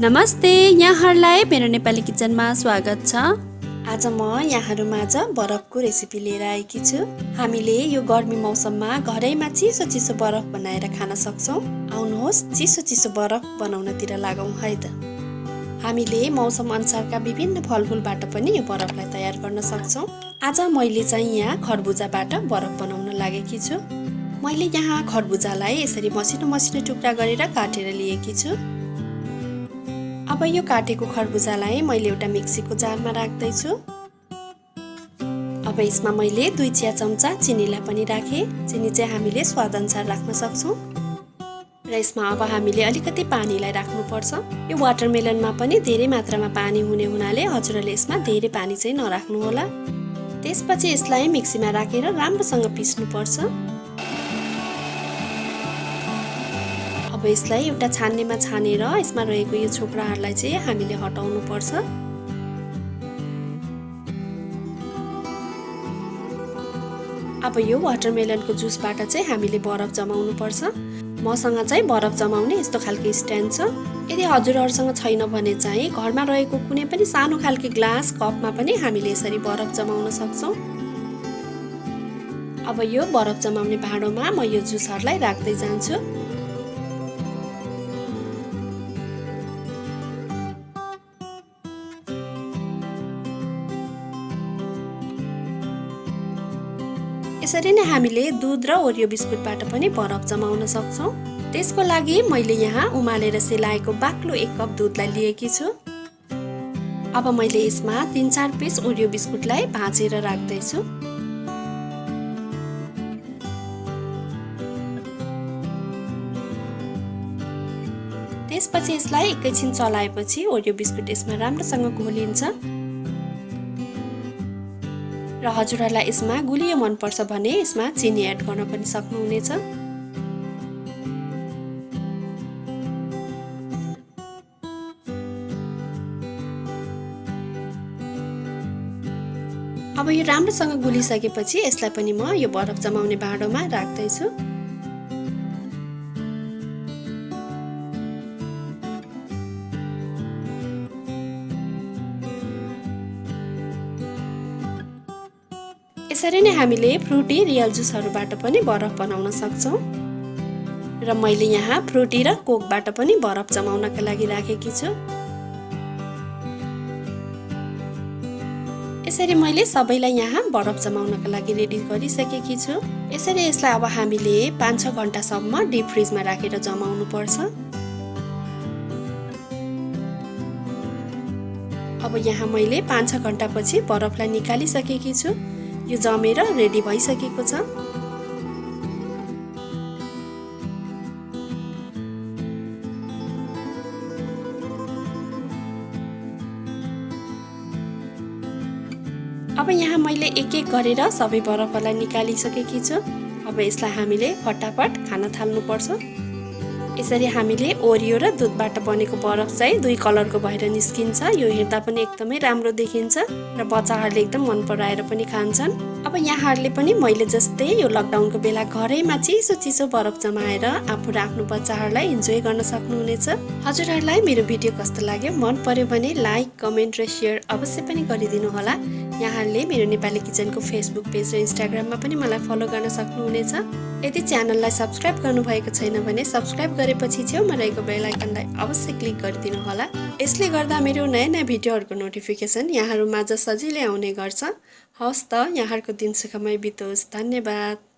नमस्ते, यहाँहरूलाई मेरो नेपाली किचनमा स्वागत छ। आज म यहाँहरूमाझ बरफको रेसिपी लिएर आएकी छु। हामीले यो गर्मी मौसममा घरैमा चिसो चिसो बरफ बनाएर खान सक्छौं। आउनुहोस् चिसो चिसो बरफ बनाउनतिर लागौं है त। हामीले मौसम अनुसारका विभिन्न फलफुलबाट पनि यो बरफलाई तयार गर्न सक्छौं। आज मैले चाहिँ यहाँ खरबुजाबाट बरफ बनाउन लागेकी छु। मैले यहाँ खरबुजालाई यसरी मसिनो मसिनो टुक्रा गरेर काटेर लिएकी छु। अब यो काटेको खरबुजालाई मैले एउटा मिक्सीको जारमा राख्दै छु। अब यसमा मैले 2 चिया चम्चा चिनीलाई पनि राखे। चिनी चाहिँ हामीले स्वाद अनुसार राख्न सक्छौं। र यसमा अब हामीले अलिकति पानीलाई राख्नुपर्छ। यो वाटरमेलनमा पनि धेरै मात्रामा पानी हुने हुनाले हजुरले यसमा धेरै पानी चाहिँ नराख्नु होला। त्यसपछि यसलाई मिक्सीमा राखेर राम्रोसँग पिस्नुपर्छ। अब यसलाई एउटा छान्नेमा छानेर यसमा रहेको यो छोक्राहरूलाई चाहिँ हामीले हटाउनु पर्छ। अब यो वाटरमेलनको जुसबाट चाहिँ हामीले बरफ जमाउनु पर्छ। मसँग चाहिँ बरफ जमाउने यस्तो खालको स्ट्यान्ड छ। यदि हजुरहरुसँग छैन भने चाहिँ घरमा रहेको कुनै पनि सानो खालको ग्लास कपमा पनि हामीले यसरी बरफ जमाउन सक्छौं। अब यो बरफ जमाउने भाँडोमा म यो जुसहरूलाई राख्दै जान्छु। यसरी नै हामीले दूध र ओरियो बिस्कुटबाट पनि बरफ जमाउन सक्छौं। त्यसको लागि मैले यहाँ उमालेर सेलाएको बाक्लो 1 कप दूधलाई लिएकी छु। अब मैले यसमा 3-4 पिस ओरियो बिस्कुटलाई भाँचेर राख्दै छु। त्यसपछि यसलाई एकैछिन चलाएपछि ओरियो बिस्कुट यसमा राम्रोसँग घोलिन्छ। र हजुरहरूलाई यसमा गुलियो मन पर्छ भने यसमा चिनी एड गर्न पनि सक्नुहुनेछ। अब यो राम्रोसँग गुलिसकेपछि यसलाई पनि म यो बरफ जमाउने भाँडोमा राख्दै छु। यसरी नै हामीले फ्रुटी रियल जुसहरूबाट पनि बरफ बनाउन सक्छौं। र मैले यहाँ फ्रुटी र कोकबाट पनि बरफ जमाउनका लागि राखेकी छु। यसरी मैले सबैलाई यहाँ बरफ जमाउनका लागि रेडी गरिसकेकी छु। यसरी यसलाई अब हामीले 5-6 घण्टासम्म डीप फ्रिजमा राखेर जमाउनु पर्छ। अब यहाँ मैले 5-6 घण्टापछि बरफलाई निकालिसकेकी छु। यो जमेर रेडी भइसकेको छ। अब यहाँ मैले एक एक गरेर सबै बरफलाई निकालिसकेकी छु। अब यसलाई हामीले फटाफट खान थाल्नु पर्छ। यसरी हामीले ओरियो र दूधबाट बनेको बरफ चाहिँ 2 कलरको भएर निस्किन्छ। यो हेर्दा पनि एकदमै राम्रो देखिन्छ र बच्चाहरूले एकदम मन पराएर पनि खान्छन्। अब यहाँहरूले पनि मैले जस्तै यो लकडाउनको बेला घरैमा चिसो चिसो बरफ जमाएर आफू र आफ्नो बच्चाहरूलाई इन्जोय गर्न सक्नुहुनेछ। हजुरहरूलाई मेरो भिडियो कस्तो लाग्यो मन पर्यो भने लाइक, कमेन्ट र शेयर अवश्य पनि गरिदिनु होला। यहाँहरूले मेरो नेपाली किचनको फेसबुक पेज र इन्स्टाग्राममा पनि मलाई फलो गर्न सक्नुहुनेछ। यदि च्यानललाई सब्स्क्राइब गर्नुभएको छैन भने सब्स्क्राइब गरेपछि छेउमा रहेको बेल आइकनलाई अवश्य क्लिक गरिदिनु होला। यसले गर्दा मेरो नयाँ नयाँ भिडियोहरूको नोटिफिकेसन यहाँहरूमाझ सजिलै आउने गर्छ। हवस् त, यहाँहरूको दिन सुखमय बितोस्। धन्यवाद।